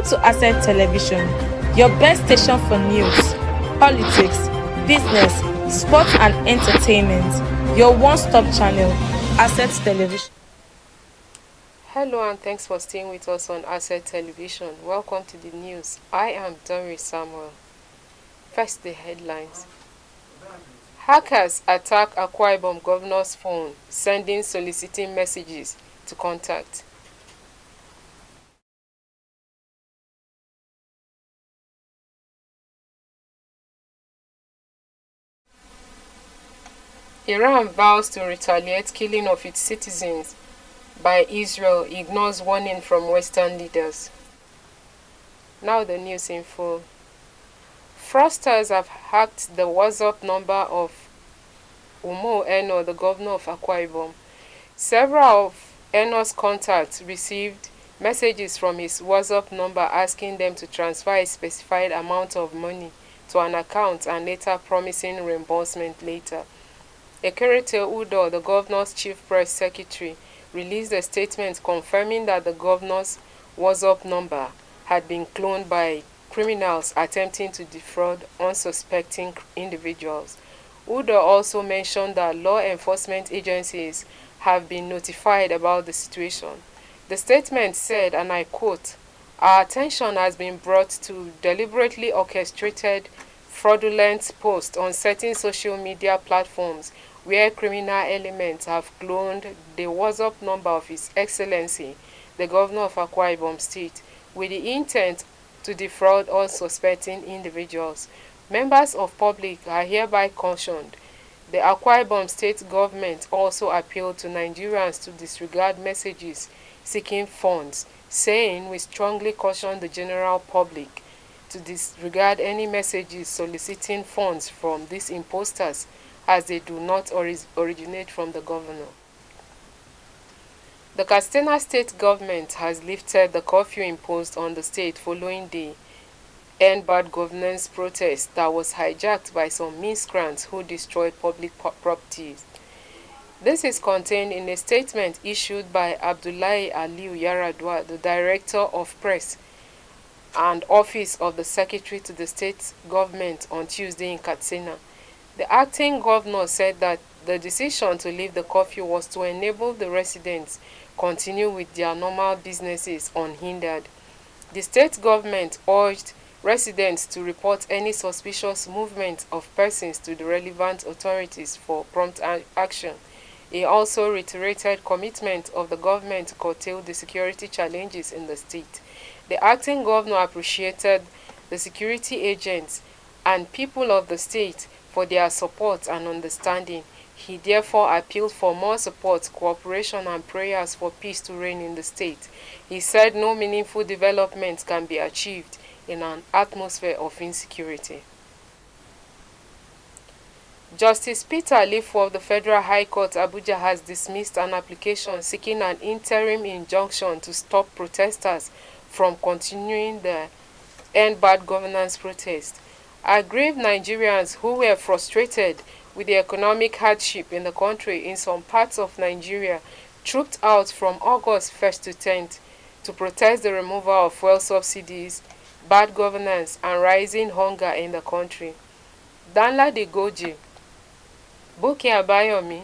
to Asset Television, your best station for news, politics, business, sports and entertainment. Your one-stop channel, Asset Television. Hello and thanks for staying with us on Asset Television. Welcome to the news. I am Doris Samuel. First, the headlines. Hackers attack Akwa Ibom governor's phone, sending soliciting messages to contact. Iran vows to retaliate killing of its citizens by Israel, ignores warning from Western leaders. Now the news in full. Fraudsters have hacked the WhatsApp number of Umo Eno, the governor of Akwa Ibom. Several of Eno's contacts received messages from his WhatsApp number asking them to transfer a specified amount of money to an account and later promising reimbursement later. Ekerete Udo, the governor's chief press secretary, released a statement confirming that the governor's WhatsApp number had been cloned by criminals attempting to defraud unsuspecting individuals. Udo also mentioned that law enforcement agencies have been notified about the situation. The statement said, and I quote, "Our attention has been brought to deliberately orchestrated fraudulent posts on certain social media platforms where criminal elements have cloned the WhatsApp number of His Excellency, the Governor of Akwa Ibom State, with the intent to defraud unsuspecting individuals. Members of public are hereby cautioned." The Akwa Ibom State government also appealed to Nigerians to disregard messages seeking funds, saying, "We strongly caution the general public to disregard any messages soliciting funds from these imposters, as they do not originate from the governor." The Katsina state government has lifted the curfew imposed on the state following the End Bad Governance protest that was hijacked by some miscreants who destroyed public properties. This is contained in a statement issued by Abdullahi Aliu Yaradua, the Director of Press and Office of the Secretary to the state government, on Tuesday in Katsina. The acting governor said that the decision to lift the curfew was to enable the residents continue with their normal businesses unhindered. The state government urged residents to report any suspicious movement of persons to the relevant authorities for prompt action. He also reiterated commitment of the government to curtail the security challenges in the state. The acting governor appreciated the security agents and people of the state for their support and understanding. He therefore appealed for more support, cooperation and prayers for peace to reign in the state. He said no meaningful development can be achieved in an atmosphere of insecurity. Justice Peter Alifo of the Federal High Court Abuja has dismissed an application seeking an interim injunction to stop protesters from continuing the End Bad Governance protest. Aggrieved Nigerians who were frustrated with the economic hardship in the country in some parts of Nigeria trooped out from August 1st to 10th to protest the removal of fuel subsidies, bad governance, and rising hunger in the country. Danladi Goji, Buki Abayomi,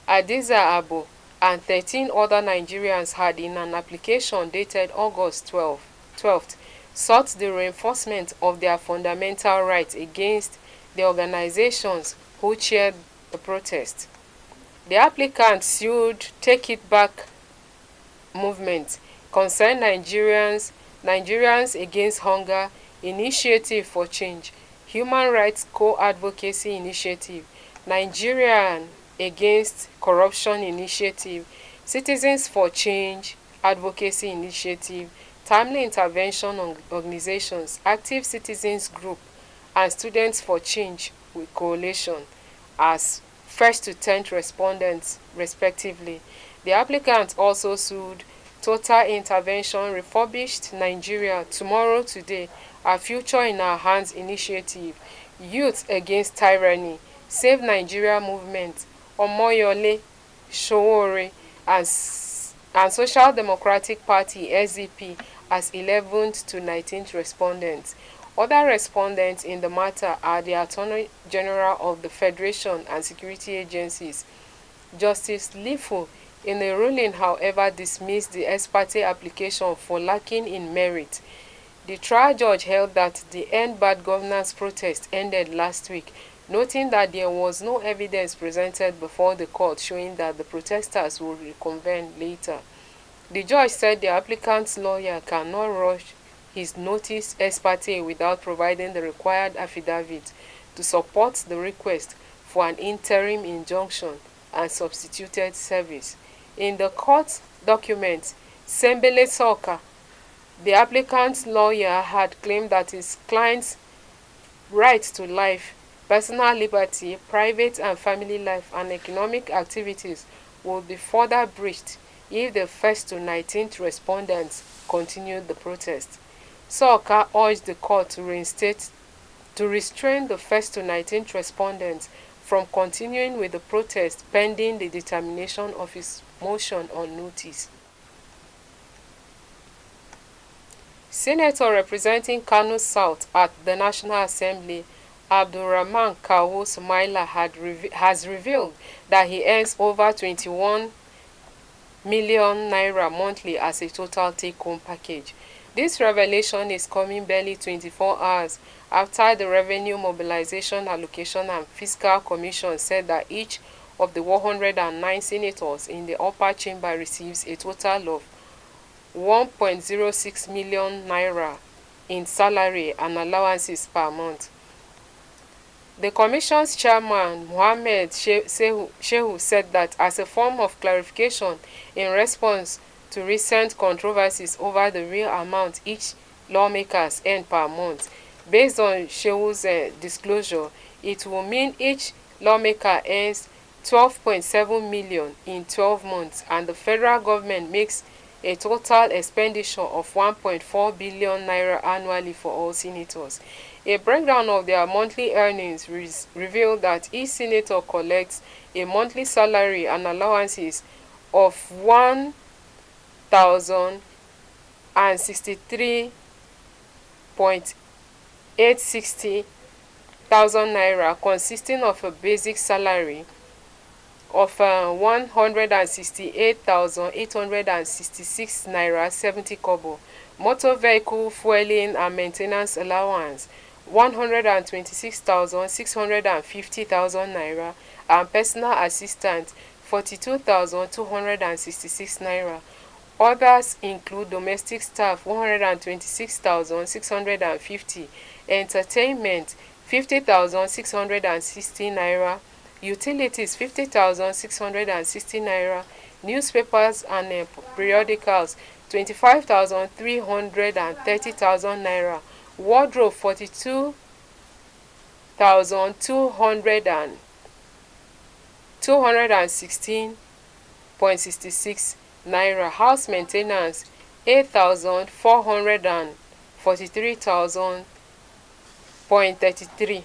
Adiza Abo, and 13 other Nigerians had, in an application dated August 12th, sought the reinforcement of their fundamental rights against the organizations who chaired the protest. The applicants sued Take It Back movement, Concerned Nigerians Against Hunger, Initiative for Change, Human Rights Co-Advocacy Initiative, Nigerian Against Corruption Initiative, Citizens for Change Advocacy Initiative, Timely Intervention Organizations, Active Citizens Group, and Students for Change with Coalition as 1st to 10th respondents, respectively. The applicants also sued Total Intervention Refurbished Nigeria, Tomorrow Today, Our Future in Our Hands Initiative, Youth Against Tyranny, Save Nigeria Movement, Omoyole, Showore, and Social Democratic Party (SDP), as 11th to 19th respondents. Other respondents in the matter are the Attorney General of the Federation and security agencies. Justice Lifu, in a ruling, however, dismissed the ex parte application for lacking in merit. The trial judge held that the End Bad Governance protest ended last week, noting that there was no evidence presented before the court showing that the protesters would reconvene later. The judge said the applicant's lawyer cannot rush his notice ex parte without providing the required affidavit to support the request for an interim injunction and substituted service. In the court document, Sembele Soka, the applicant's lawyer, had claimed that his client's right to life, personal liberty, private and family life, and economic activities would be further breached if the 1st to 19th respondents continued the protest. Soka urged the court to restrain the 1st to 19th respondents from continuing with the protest pending the determination of his motion on notice. Senator representing Kano South at the National Assembly, Abdulrahman Kawu Sumaila, has revealed that he earns over 21 million naira monthly as a total take-home package. This revelation is coming barely 24 hours after the Revenue Mobilization Allocation and Fiscal Commission said that each of the 109 senators in the upper chamber receives a total of 1.06 million naira in salary and allowances per month. The Commission's chairman, Mohammed Shehu, said that as a form of clarification in response to recent controversies over the real amount each lawmakers earn per month, based on Shehu's disclosure, it will mean each lawmaker earns 12.7 million in 12 months, and the federal government makes a total expenditure of 1.4 billion naira annually for all senators. A breakdown of their monthly earnings revealed that each senator collects a monthly salary and allowances of 1,063.860 thousand naira, consisting of a basic salary of 168,866 naira 70 kobo, motor vehicle fueling and maintenance allowance 126,650 naira, and personal assistant 42,266 naira. Others include domestic staff 126,650, entertainment 50,660 naira, utilities 50,660 naira, newspapers and periodicals 25,330,000 naira, wardrobe 42,216.66 naira, house maintenance 8,443,000.33,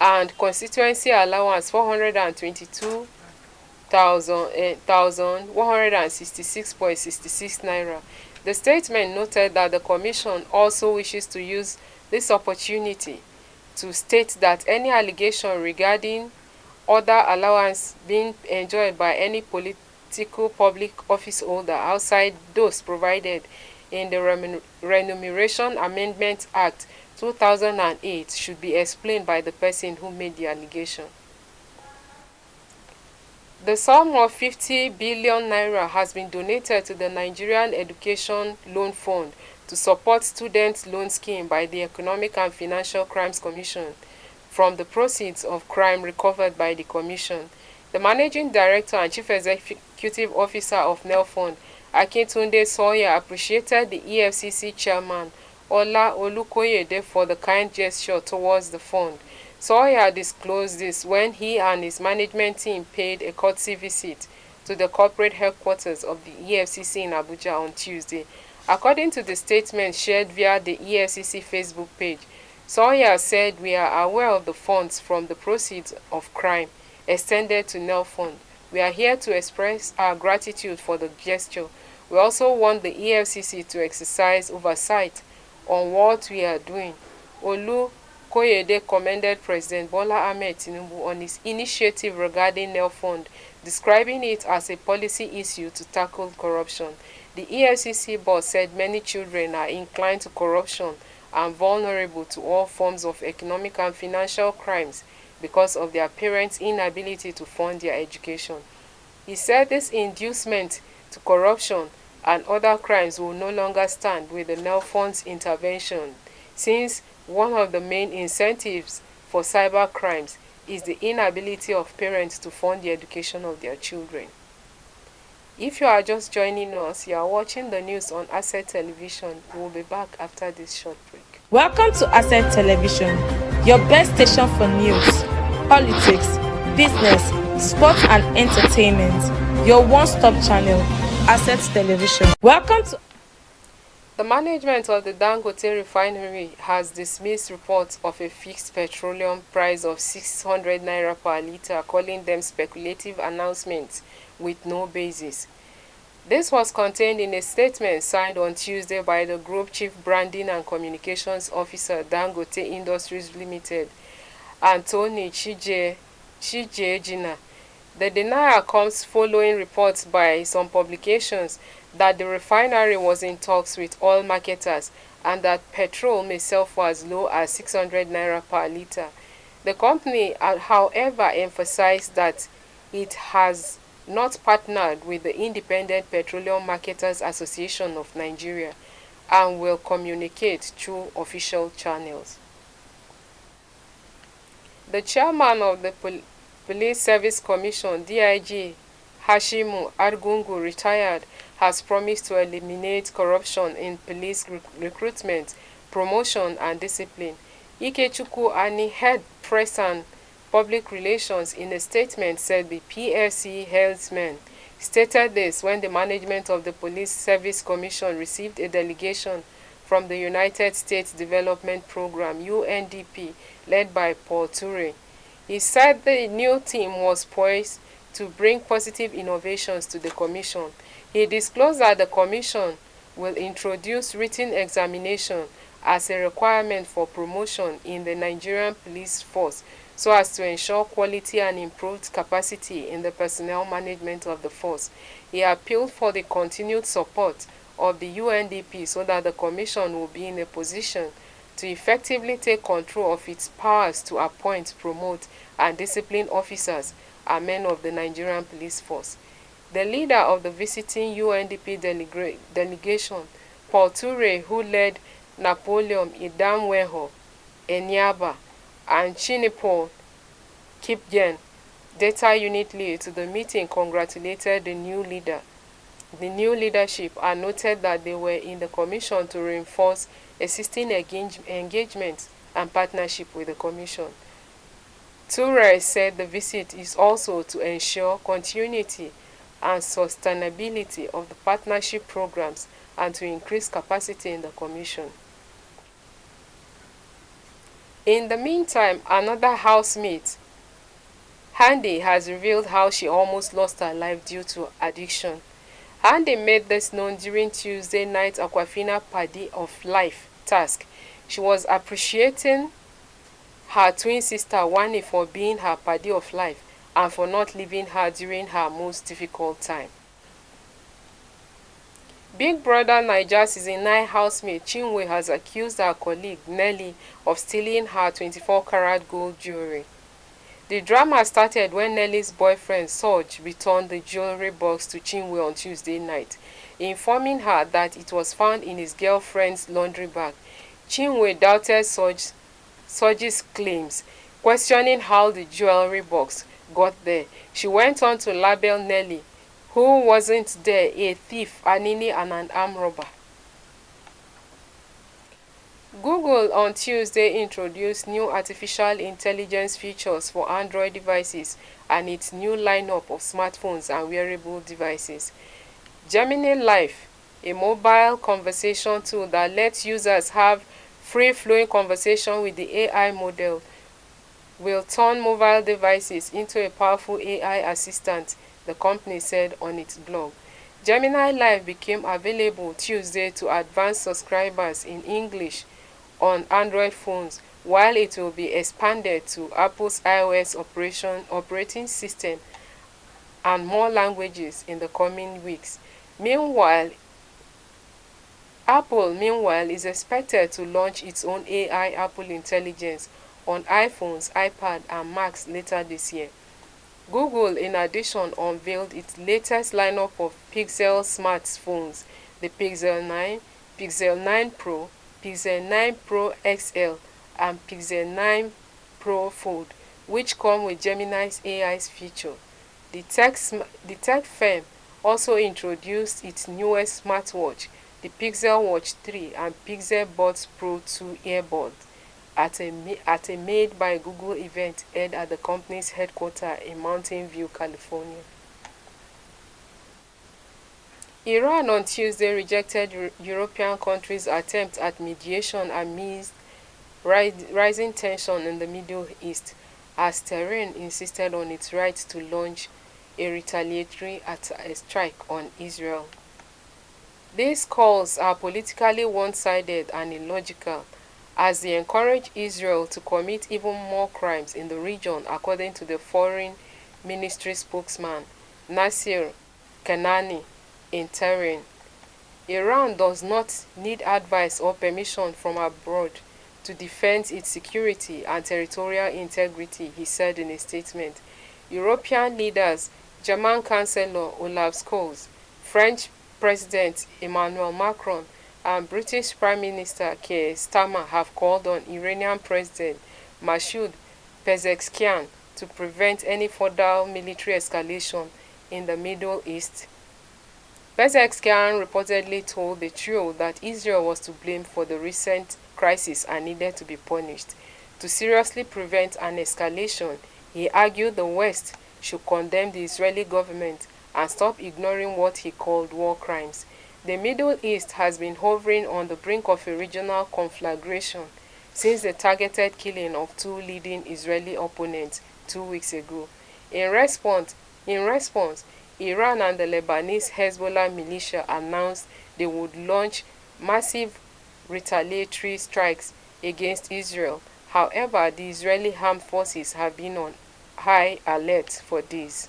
and constituency allowance 422,166.66 naira. The statement noted that the Commission also wishes to use this opportunity to state that any allegation regarding other allowance being enjoyed by any political public office holder outside those provided in the Remuneration Amendment Act 2008 should be explained by the person who made the allegation. The sum of 50 billion naira has been donated to the Nigerian Education Loan Fund to support student loan scheme by the Economic and Financial Crimes Commission from the proceeds of crime recovered by the Commission. The Managing Director and Chief Executive Officer of NELFund, Akintunde Sawyer, appreciated the EFCC Chairman Ola Olukoyede for the kind gesture towards the fund. Sawyer disclosed this when he and his management team paid a courtesy visit to the corporate headquarters of the EFCC in Abuja on Tuesday. According to the statement shared via the EFCC Facebook page, Sawyer said, "We are aware of the funds from the proceeds of crime extended to NELFund. We are here to express our gratitude for the gesture. We also want the EFCC to exercise oversight on what we are doing. Olu Koyede commended President Bola Ahmed Tinubu on his initiative regarding Nail Fund, describing it as a policy issue to tackle corruption. The EFCC boss said many children are inclined to corruption and vulnerable to all forms of economic and financial crimes because of their parents' inability to fund their education. He said this inducement to corruption and other crimes will no longer stand with the Nail Fund's intervention, since one of the main incentives for cyber crimes is the inability of parents to fund the education of their children. If you are just joining us, you are watching the news on Asset Television. We will be back after this short break. Welcome to Asset Television, your best station for news, politics, business, sports and entertainment. Your one-stop channel, Asset Television. Welcome to... The management of the Dangote refinery has dismissed reports of a fixed petroleum price of 600 naira per litre, calling them speculative announcements with no basis. This was contained in a statement signed on Tuesday by the Group Chief Branding and Communications Officer, Dangote Industries Limited, Anthony Chijejina. The denial comes following reports by some publications that the refinery was in talks with oil marketers and that petrol may sell for as low as 600 naira per litre. The company, however, emphasized that it has not partnered with the Independent Petroleum Marketers Association of Nigeria and will communicate through official channels. The chairman of the Police Service Commission, DIG Hashimu Argungu, retired, has promised to eliminate corruption in police recruitment, promotion and discipline. Ikechukwu Ani, head press and public relations, in a statement said the PSC headsman stated this when the management of the Police Service Commission received a delegation from the United States Development Program (UNDP) led by Paul Ture. He said the new team was poised to bring positive innovations to the commission. He disclosed that the commission will introduce written examination as a requirement for promotion in the Nigerian police force, so as to ensure quality and improved capacity in the personnel management of the force. He appealed for the continued support of the UNDP so that the commission will be in a position to effectively take control of its powers to appoint, promote, and discipline officers and men of the Nigerian police force. The leader of the visiting UNDP delegation, Paul Ture, who led Napoleon Idamweho Enyaba and Chinipol Kipgen, data unit lead, to the meeting, congratulated the new leadership, and noted that they were in the commission to reinforce existing engagement and partnership with the commission. Ture said the visit is also to ensure continuity and sustainability of the partnership programs and to increase capacity in the commission. In the meantime, another housemate, Handy, has revealed how she almost lost her life due to addiction. Handy made this known during Tuesday night Aquafina Party of Life task. She was appreciating her twin sister Wani for being her party of life and for not leaving her during her most difficult time. Big Brother Naija Season 9 housemate Chinwe has accused her colleague Nelly of stealing her 24-karat gold jewelry. The drama started when Nelly's boyfriend Sorge returned the jewelry box to Chinwe on Tuesday night, informing her that it was found in his girlfriend's laundry bag. Chinwe doubted Sorge's claims, questioning how the jewelry box got there. She went on to label Nelly, who wasn't there, a thief, a ninny, and an armed robber. Google on Tuesday introduced new artificial intelligence features for Android devices and its new lineup of smartphones and wearable devices. Gemini Live, a mobile conversation tool that lets users have free-flowing conversation with the AI model, will turn mobile devices into a powerful AI assistant, the company said on its blog. Gemini Live became available Tuesday to advanced subscribers in English on Android phones, while it will be expanded to Apple's iOS operating system and more languages in the coming weeks. Meanwhile, Apple is expected to launch its own AI Apple Intelligence on iPhones, iPad, and Macs later this year. Google, in addition, unveiled its latest lineup of Pixel smartphones, the Pixel 9, Pixel 9 Pro, Pixel 9 Pro XL, and Pixel 9 Pro Fold, which come with Gemini's AI feature. The tech firm also introduced its newest smartwatch, the Pixel Watch 3 and Pixel Buds Pro 2 earbuds, at a Made by Google event held at the company's headquarters in Mountain View, California. Iran on Tuesday rejected European countries' attempt at mediation amidst rising tension in the Middle East, as Tehran insisted on its right to launch a retaliatory strike on Israel. These calls are politically one-sided and illogical, as they encourage Israel to commit even more crimes in the region, according to the Foreign Ministry spokesman Nasir Kanani in Tehran. Iran does not need advice or permission from abroad to defend its security and territorial integrity, he said in a statement. European leaders, German Chancellor Olaf Scholz, French President Emmanuel Macron, and British Prime Minister Keir Starmer have called on Iranian President Masoud Pezeshkian to prevent any further military escalation in the Middle East. Pezeshkian reportedly told the trio that Israel was to blame for the recent crisis and needed to be punished. To seriously prevent an escalation, he argued the West should condemn the Israeli government and stop ignoring what he called war crimes. The Middle East has been hovering on the brink of a regional conflagration since the targeted killing of two leading Israeli opponents 2 weeks ago. In response, Iran and the Lebanese Hezbollah militia announced they would launch massive retaliatory strikes against Israel. However, the Israeli armed forces have been on high alert for this.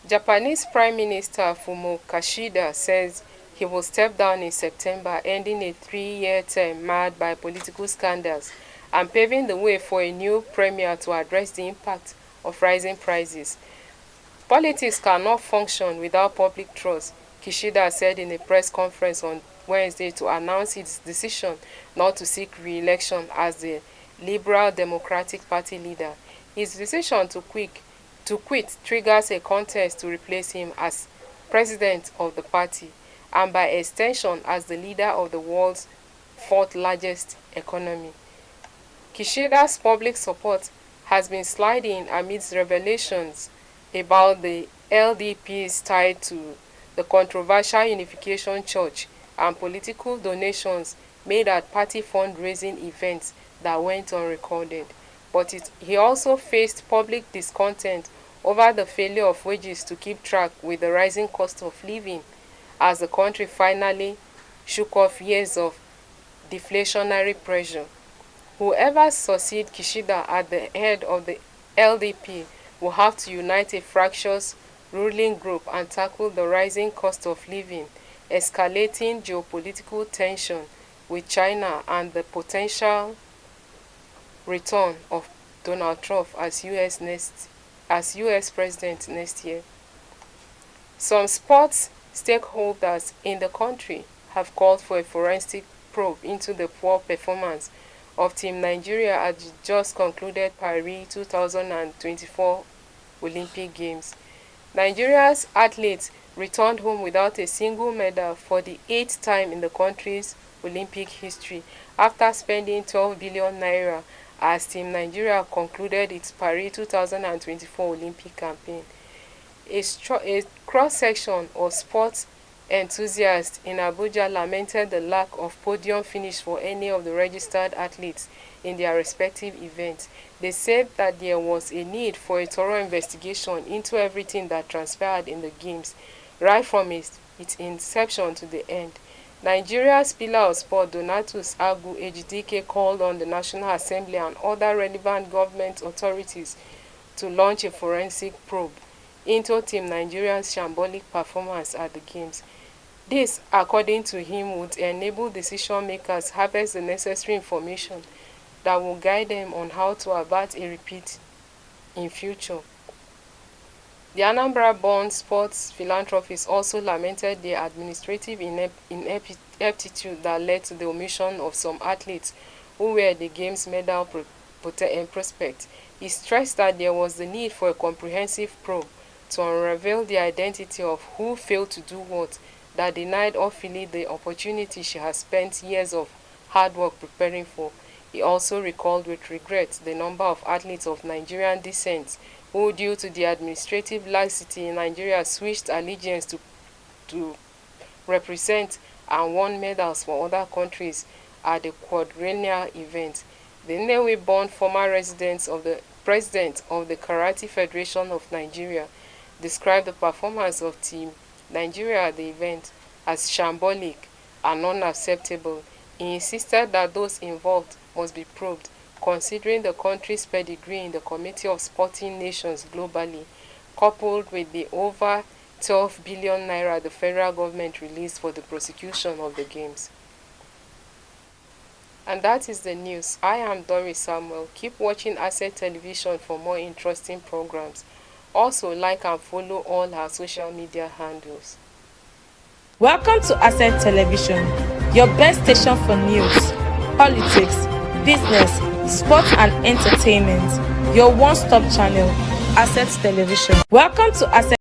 Japanese Prime Minister Fumio Kishida says he will step down in September, ending a 3-year term marred by political scandals and paving the way for a new premier to address the impact of rising prices. Politics cannot function without public trust, Kishida said in a press conference on Wednesday to announce his decision not to seek re-election as the Liberal Democratic Party leader. His decision to quit triggers a contest to replace him as president of the party and by extension as the leader of the world's fourth largest economy. Kishida's public support has been sliding amidst revelations about the LDP's tied to the controversial Unification Church and political donations made at party fundraising events that went unrecorded. But he also faced public discontent over the failure of wages to keep track with the rising cost of living as the country finally shook off years of deflationary pressure. Whoever succeeds Kishida at the head of the LDP will have to unite a fractious ruling group and tackle the rising cost of living, escalating geopolitical tension with China, and the potential return of Donald Trump as US president next year. Some sports stakeholders in the country have called for a forensic probe into the poor performance of Team Nigeria at the just concluded Paris 2024 Olympic Games. Nigeria's athletes returned home without a single medal for the 8th time in the country's Olympic history after spending 12 billion naira as Team Nigeria concluded its Paris 2024 Olympic campaign. A cross-section of sports enthusiasts in Abuja lamented the lack of podium finish for any of the registered athletes in their respective events. They said that there was a need for a thorough investigation into everything that transpired in the games, right from its inception to the end. Nigeria's pillar of sport Donatus Agu Ejidike called on the National Assembly and other relevant government authorities to launch a forensic probe into Team Nigeria's shambolic performance at the games. This, according to him, would enable decision makers harvest the necessary information that will guide them on how to avert a repeat in future. The Anambra-born sports philanthropist also lamented the administrative ineptitude that led to the omission of some athletes who were the game's medal prospects. He stressed that there was the need for a comprehensive probe to unravel the identity of who failed to do what, that denied Ofili the opportunity she has spent years of hard work preparing for. He also recalled with regret the number of athletes of Nigerian descent who, due to the administrative laxity in Nigeria, switched allegiance to represent and won medals for other countries at the quadrennial event. The Nnewi-born former president of the Karate Federation of Nigeria described the performance of Team Nigeria at the event as shambolic and unacceptable. He insisted that those involved must be probed, considering the country's pedigree in the Committee of Sporting Nations globally, coupled with the over 12 billion naira the federal government released for the prosecution of the games. And that is the news. I am Doris Samuel. Keep watching Asset Television for more interesting programs. Also, like and follow all our social media handles. Welcome to Asset Television, your best station for news, politics, business, sports and entertainment. Your one-stop channel, Asset Television. Welcome to Asset